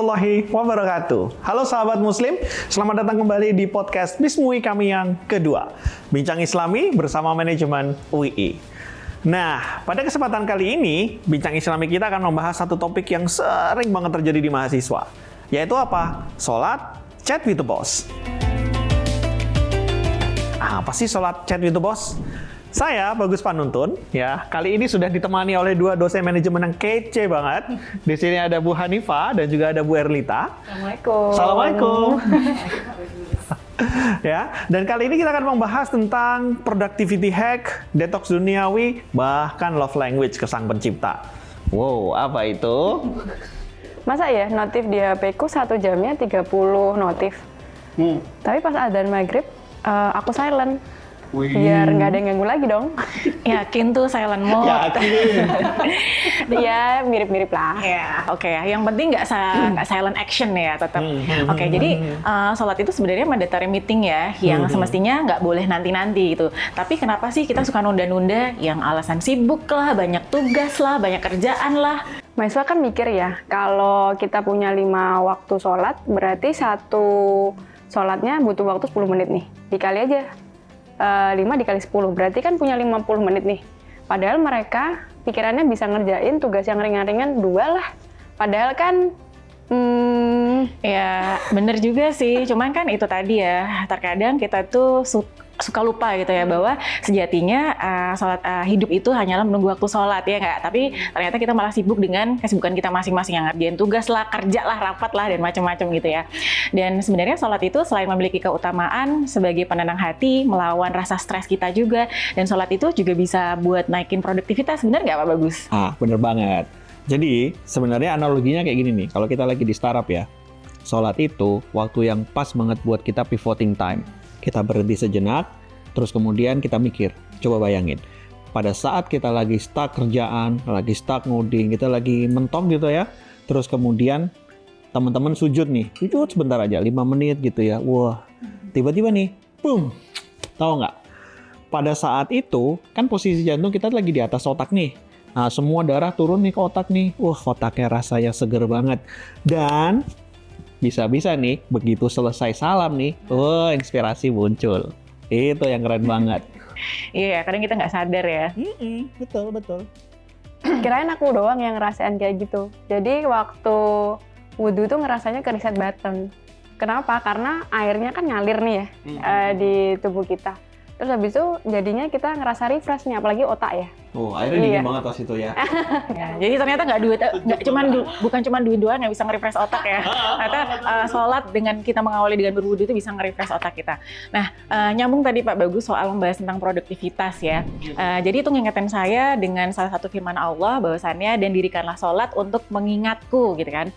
warahmatullahi wabarakatuh. Halo sahabat muslim, selamat datang kembali di podcast Bismui kami yang kedua. Bincang Islami bersama manajemen UII. Nah, pada kesempatan kali ini, Bincang Islami kita akan membahas satu topik yang sering banget terjadi di mahasiswa. Yaitu apa? Sholat chat with the boss. Apa sih sholat chat with the boss? Saya, Bagus Panuntun, ya. Kali ini sudah ditemani oleh dua dosen manajemen yang kece banget. Di sini ada Bu Hanifah dan juga ada Bu Erlita. Assalamualaikum. Assalamualaikum. Ya, dan kali ini kita akan membahas tentang productivity hack, detox duniawi, bahkan love language ke sang pencipta. Wow, apa itu? Masa ya notif di HP ku 1 jamnya 30 notif. Tapi pas adzan maghrib, aku silent. Biar nggak ada yang ganggu lagi dong. Yakin tuh silent mode. Yakin. Iya, mirip-mirip lah. Ya, oke ya. Yang penting nggak silent action ya tetap. Oke, jadi sholat itu sebenarnya mandatory meeting ya, yang semestinya nggak boleh nanti-nanti gitu. Tapi kenapa sih kita suka nunda-nunda? Yang alasan sibuk lah, banyak tugas lah, banyak kerjaan lah. Mahasiswa kan mikir ya, kalau kita punya 5 waktu sholat, berarti satu sholatnya butuh waktu 10 menit nih. Dikali aja. 5 dikali 10, berarti kan punya 50 menit nih. Padahal mereka pikirannya bisa ngerjain tugas yang ringan-ringan 2 lah. Padahal kan, Ya, bener juga sih. Cuman kan itu tadi ya, terkadang kita tuh suka lupa gitu ya, bahwa sejatinya sholat hidup itu hanyalah menunggu waktu sholat ya nggak. Tapi ternyata kita malah sibuk dengan kesibukan kita masing-masing, yang ngerjain tugas lah, kerja lah, rapat lah, dan macam-macam gitu ya. Dan sebenarnya sholat itu selain memiliki keutamaan sebagai penenang hati, melawan rasa stres kita juga, dan sholat itu juga bisa buat naikin produktivitas. Bener nggak Pak Bagus? Bener banget. Jadi, sebenarnya analoginya kayak gini nih. Kalau kita lagi di startup ya, sholat itu waktu yang pas banget buat kita pivoting time. Kita berhenti sejenak, terus kemudian kita mikir. Coba bayangin, pada saat kita lagi stuck kerjaan, lagi stuck ngoding, kita lagi mentok gitu ya, terus kemudian teman-teman sujud nih, sujud sebentar aja, 5 menit gitu ya. Wah, tiba-tiba nih, boom, tahu nggak? Pada saat itu, kan posisi jantung kita lagi di atas otak nih. Nah, semua darah turun nih ke otak nih. Wah, otaknya rasanya seger banget. Dan bisa-bisa nih, begitu selesai salam nih, wah, inspirasi muncul. Itu yang keren banget. Iya, kadang kita nggak sadar ya. Betul. kirain aku doang yang ngerasain kayak gitu. Jadi waktu wudhu tuh ngerasanya ke reset button. Kenapa? Karena airnya kan ngalir nih ya di tubuh kita. Terus habis itu jadinya kita ngerasa refresh nih, apalagi otak ya. Oh, airnya dingin banget pas itu ya. Ya, jadi ternyata bukan cuma duit doang yang bisa nge-refresh otak ya. Ternyata sholat dengan kita mengawali dengan berwudu itu bisa nge-refresh otak kita. Nah, nyambung tadi Pak Bagus soal membahas tentang produktivitas ya. Jadi itu ngingetin saya dengan salah satu firman Allah bahwasannya, dan dirikanlah sholat untuk mengingatku gitu kan.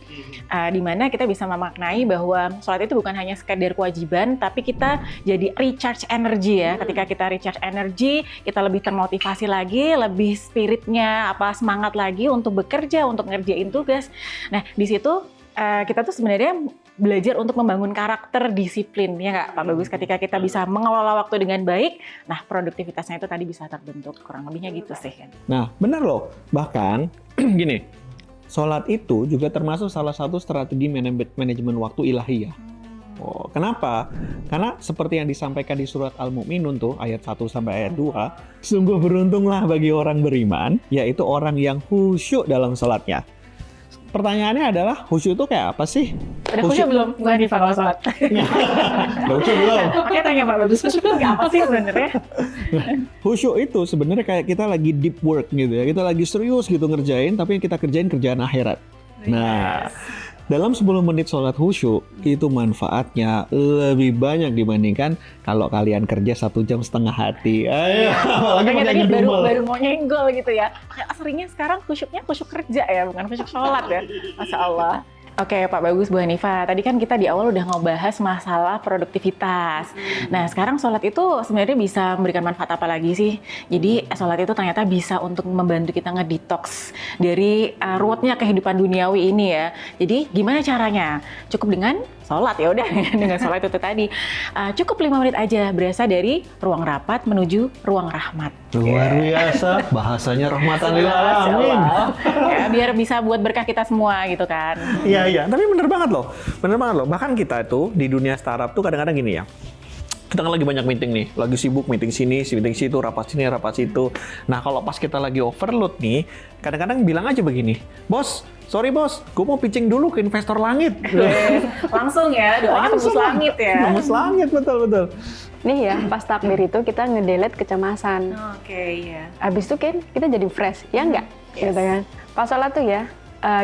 Dimana kita bisa memaknai bahwa sholat itu bukan hanya sekedar kewajiban, tapi kita jadi recharge energy ya. Ketika kita recharge energy, kita lebih termotivasi lagi, lebih spiritnya semangat lagi untuk bekerja, untuk ngerjain tugas. Nah, di situ kita tuh sebenarnya belajar untuk membangun karakter disiplin, ya nggak Pak Bagus? Ketika kita bisa mengelola waktu dengan baik, nah produktivitasnya itu tadi bisa terbentuk, kurang lebihnya gitu sih kan. Nah, benar loh. Bahkan gini, sholat itu juga termasuk salah satu strategi manajemen waktu ilahiyah. Oh, kenapa? Karena seperti yang disampaikan di surat Al-Mu'minun tuh, ayat 1 sampai ayat 2, sungguh beruntunglah bagi orang beriman, yaitu orang yang khusyuk dalam sholatnya. Pertanyaannya adalah, khusyuk itu kayak apa sih? Udah khusyuk belum? Bukan di kalau sholat. Udah khusyuk belum? Makanya tanya Pak Bagus, khusyuk itu apa sih sebenarnya? Khusyuk itu sebenarnya kayak kita lagi deep work gitu ya. Kita lagi serius gitu ngerjain, tapi yang kita kerjain kerjaan akhirat. Nah, dalam 10 menit sholat khusyuk, itu manfaatnya lebih banyak dibandingkan kalau kalian kerja 1 jam setengah hati. Ayo, makanya tadi baru mau nyenggol gitu ya. Seringnya sekarang khusyuknya khusyuk kerja ya, bukan khusyuk sholat ya. Masya Allah. Oke Pak Bagus, Bu Hanifah, tadi kan kita di awal udah ngebahas masalah produktivitas. Nah sekarang sholat itu sebenarnya bisa memberikan manfaat apa lagi sih? Jadi sholat itu ternyata bisa untuk membantu kita ngedetox dari ruwetnya kehidupan duniawi ini ya. Jadi gimana caranya? Cukup dengan sholat ya udah dengan sholat itu tadi. Cukup 5 menit aja, berasa dari ruang rapat menuju ruang rahmat. Luar biasa, bahasanya rahmatan lil alamin. Ya, biar bisa buat berkah kita semua gitu kan. Iya, tapi bener banget loh. Bahkan kita itu di dunia startup tuh kadang-kadang gini ya. Kita kan lagi banyak meeting nih, lagi sibuk meeting sini, meeting situ, rapat sini, rapat situ. Nah kalau pas kita lagi overload nih, kadang-kadang bilang aja begini, bos, sorry bos, gue mau pitching dulu ke investor langit. Langsung ya, doanya tembus langit ya. Tembus langit, betul. Nih ya, pas takbir itu kita ngedelete kecemasan. Oke, ya. Habis itu kan kita jadi fresh, ya enggak? Yes. Gitu kan. Pas sholat tuh ya,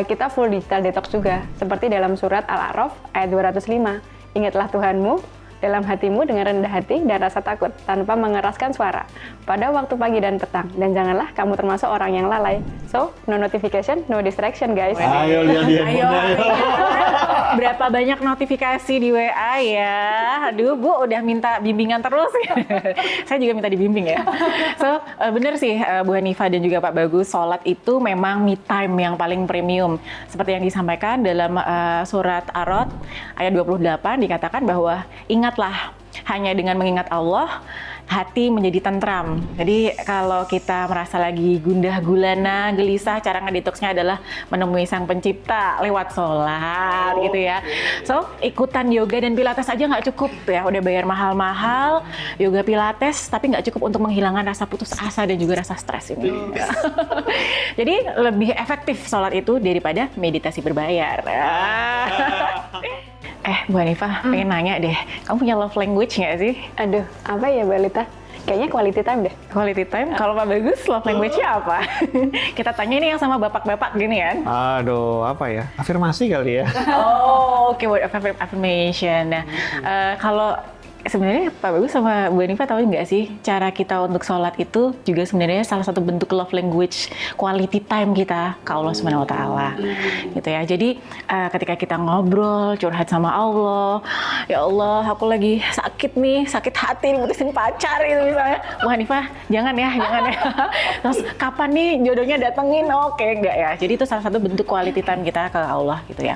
kita full digital detox juga. Seperti dalam surat Al-A'raf ayat 205. Ingatlah Tuhanmu dalam hatimu dengan rendah hati dan rasa takut, tanpa mengeraskan suara, pada waktu pagi dan petang. Dan janganlah kamu termasuk orang yang lalai. So, no notification, no distraction guys. Ayo lihat di handphone ayo. Berapa banyak notifikasi di WA ya. Aduh Bu, udah minta bimbingan terus. Saya juga minta dibimbing ya. So, bener sih Bu Hanifah dan juga Pak Bagus, sholat itu memang me time yang paling premium. Seperti yang disampaikan dalam surat Ar-Ra'd ayat 28 dikatakan bahwa ingatlah, hanya dengan mengingat Allah, hati menjadi tentram. Jadi kalau kita merasa lagi gundah gulana, gelisah, cara ngedetoxnya adalah menemui Sang Pencipta lewat sholat gitu ya. So, ikutan yoga dan pilates aja nggak cukup ya. Udah bayar mahal-mahal, yoga pilates, tapi nggak cukup untuk menghilangkan rasa putus asa dan juga rasa stres ini. Jadi lebih efektif sholat itu daripada meditasi berbayar. Bu Hanifah, pengen nanya deh, kamu punya love language nggak sih? Aduh, apa ya Mbak Lita? Kayaknya quality time deh. Quality time? Kalau Pak Bagus, love language-nya apa? Kita tanya ini yang sama bapak-bapak gini kan? Aduh, apa ya? Afirmasi kali ya? Oke, word of affirmation. Nah, kalau sebenarnya Pak Bagus sama Bu Hanifah tahu nggak sih, cara kita untuk sholat itu juga sebenarnya salah satu bentuk love language, quality time kita ke Allah Subhanahu Wa Taala, gitu ya. Jadi ketika kita ngobrol, curhat sama Allah, ya Allah, aku lagi sakit nih, sakit hati, diputusin pacar itu misalnya, Bu Hanifah, jangan ya. Terus kapan nih jodohnya datengin? Oke, enggak ya. Jadi itu salah satu bentuk quality time kita ke Allah, gitu ya.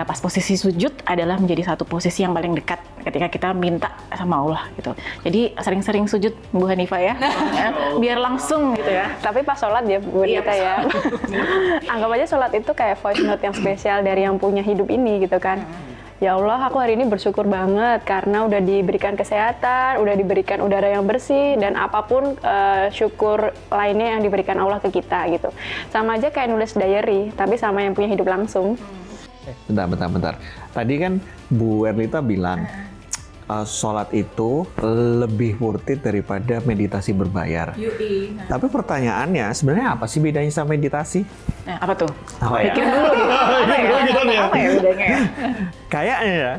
Pas posisi sujud adalah menjadi satu posisi yang paling dekat ketika kita minta sama Allah gitu. Jadi sering-sering sujud Bu Hanifah ya, biar langsung gitu ya. Tapi pas sholat ya buat kita ya. Anggap aja sholat itu kayak voice note yang spesial dari yang punya hidup ini gitu kan. Ya Allah, aku hari ini bersyukur banget karena udah diberikan kesehatan, udah diberikan udara yang bersih, dan apapun syukur lainnya yang diberikan Allah ke kita gitu. Sama aja kayak nulis diary, tapi sama yang punya hidup langsung. Bentar. Tadi kan Bu Erlita bilang sholat itu lebih worth it daripada meditasi berbayar. Tapi pertanyaannya, sebenarnya apa sih bedanya sama meditasi? Nah, apa tuh? Pikir dulu. Apa ya bedanya ya?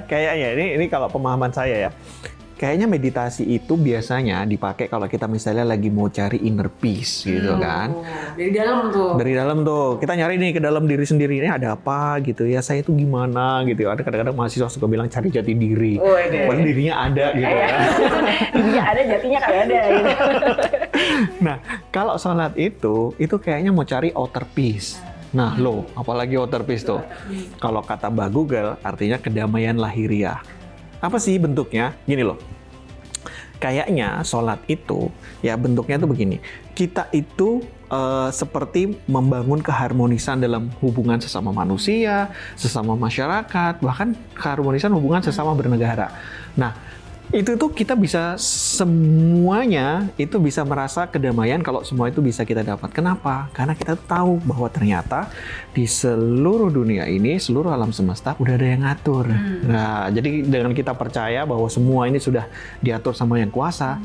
Kayaknya ini kalau pemahaman saya ya. Kayaknya meditasi itu biasanya dipakai kalau kita misalnya lagi mau cari inner peace gitu kan. Dari dalam tuh. Kita nyari nih ke dalam diri sendiri, ini ada apa gitu ya, saya itu gimana gitu. Ada kadang-kadang mahasiswa suka bilang cari jati diri. Padahal dirinya ada gitu ya. Dirinya ada, jatinya kagak ada gitu. Nah, kalau sholat itu kayaknya mau cari outer peace. Nah, apalagi outer peace tuh. Kalau kata Mbak Google, artinya kedamaian lahiriah. Apa sih bentuknya? Gini loh, kayaknya sholat itu ya bentuknya tuh begini. Kita itu seperti membangun keharmonisan dalam hubungan sesama manusia, sesama masyarakat, bahkan keharmonisan hubungan sesama bernegara. Nah, itu tuh kita bisa semuanya itu bisa merasa kedamaian kalau semua itu bisa kita dapat. Kenapa? Karena kita tahu bahwa ternyata di seluruh dunia ini, seluruh alam semesta udah ada yang ngatur. Nah, jadi dengan kita percaya bahwa semua ini sudah diatur sama yang kuasa,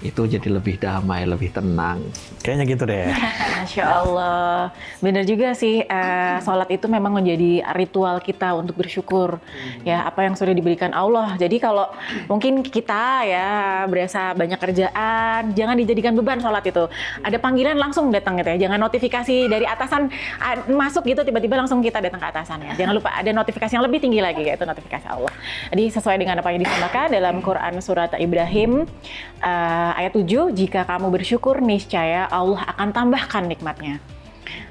itu jadi lebih damai, lebih tenang. Kayaknya gitu deh. Masya Allah. Benar juga sih, sholat itu memang menjadi ritual kita untuk bersyukur. Ya, apa yang sudah diberikan Allah. Jadi kalau mungkin kita ya berasa banyak kerjaan, jangan dijadikan beban sholat itu. Ada panggilan langsung datang gitu ya. Jangan notifikasi dari atasan masuk gitu, tiba-tiba langsung kita datang ke atasan ya. Jangan lupa ada notifikasi yang lebih tinggi lagi, yaitu notifikasi Allah. Jadi sesuai dengan apa yang disampaikan dalam Quran surat Ibrahim, ayat 7, jika kamu bersyukur, niscaya Allah akan tambahkan nikmatnya.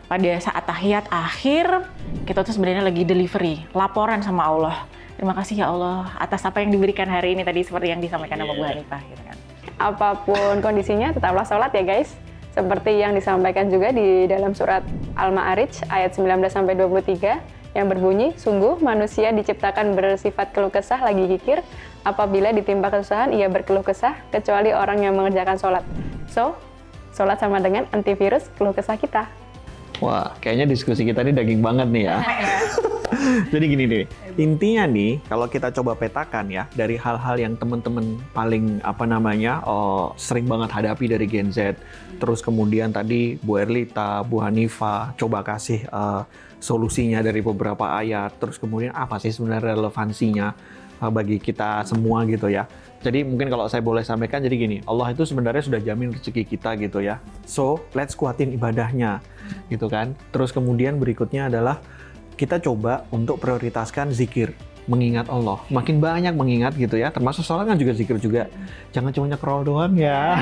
Pada saat tahiyat akhir, kita tuh sebenarnya lagi delivery, laporan sama Allah. Terima kasih ya Allah atas apa yang diberikan hari ini tadi seperti yang disampaikan sama Bu Hanifah gitu kan. Apapun kondisinya, tetaplah sholat ya guys. Seperti yang disampaikan juga di dalam surat Al-Ma'arij ayat 19-23 yang berbunyi, sungguh manusia diciptakan bersifat keluh kesah lagi kikir, apabila ditimpa kesusahan ia berkeluh kesah, kecuali orang yang mengerjakan sholat. So, sholat sama dengan antivirus keluh kesah kita. Wah, kayaknya diskusi kita ini daging banget nih ya. Jadi gini deh, intinya nih kalau kita coba petakan ya dari hal-hal yang teman-teman paling sering banget hadapi dari Gen Z, terus kemudian tadi Bu Erlita, Bu Hanifah coba kasih solusinya dari beberapa ayat, terus kemudian apa sih sebenarnya relevansinya bagi kita semua gitu ya. Jadi mungkin kalau saya boleh sampaikan jadi gini, Allah itu sebenarnya sudah jamin rezeki kita gitu ya. So, let's kuatin ibadahnya gitu kan. Terus kemudian berikutnya adalah kita coba untuk prioritaskan zikir, mengingat Allah. Makin banyak mengingat gitu ya, termasuk sholat kan juga zikir juga. Jangan cuma nyekrol doang ya.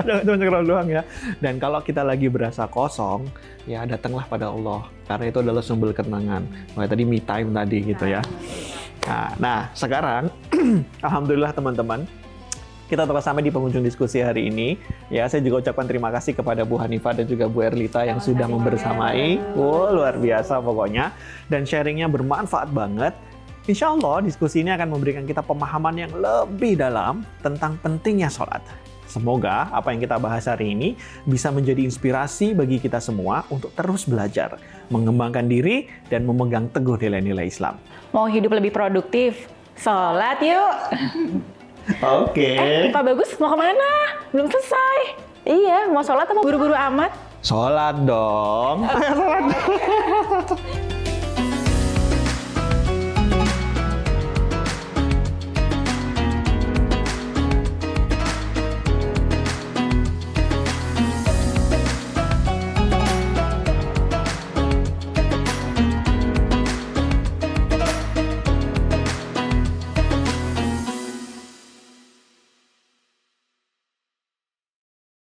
Jangan cuma nyekrol doang ya. Dan kalau kita lagi berasa kosong, ya datanglah pada Allah. Karena itu adalah sumber ketenangan. Kayak tadi me time tadi gitu ya. Nah sekarang, alhamdulillah teman-teman, kita telah sampai di penghujung diskusi hari ini. Ya, saya juga ucapkan terima kasih kepada Bu Hanifah dan juga Bu Erlita yang sudah membersamai. Luar biasa pokoknya. Dan sharingnya bermanfaat banget. Insya Allah diskusi ini akan memberikan kita pemahaman yang lebih dalam tentang pentingnya sholat. Semoga apa yang kita bahas hari ini bisa menjadi inspirasi bagi kita semua untuk terus belajar, mengembangkan diri, dan memegang teguh nilai-nilai Islam. Mau hidup lebih produktif, sholat yuk. Oke. Pak Bagus mau kemana? Belum selesai. Iya, mau sholat apa? Buru-buru amat. Sholat dong. Sholat.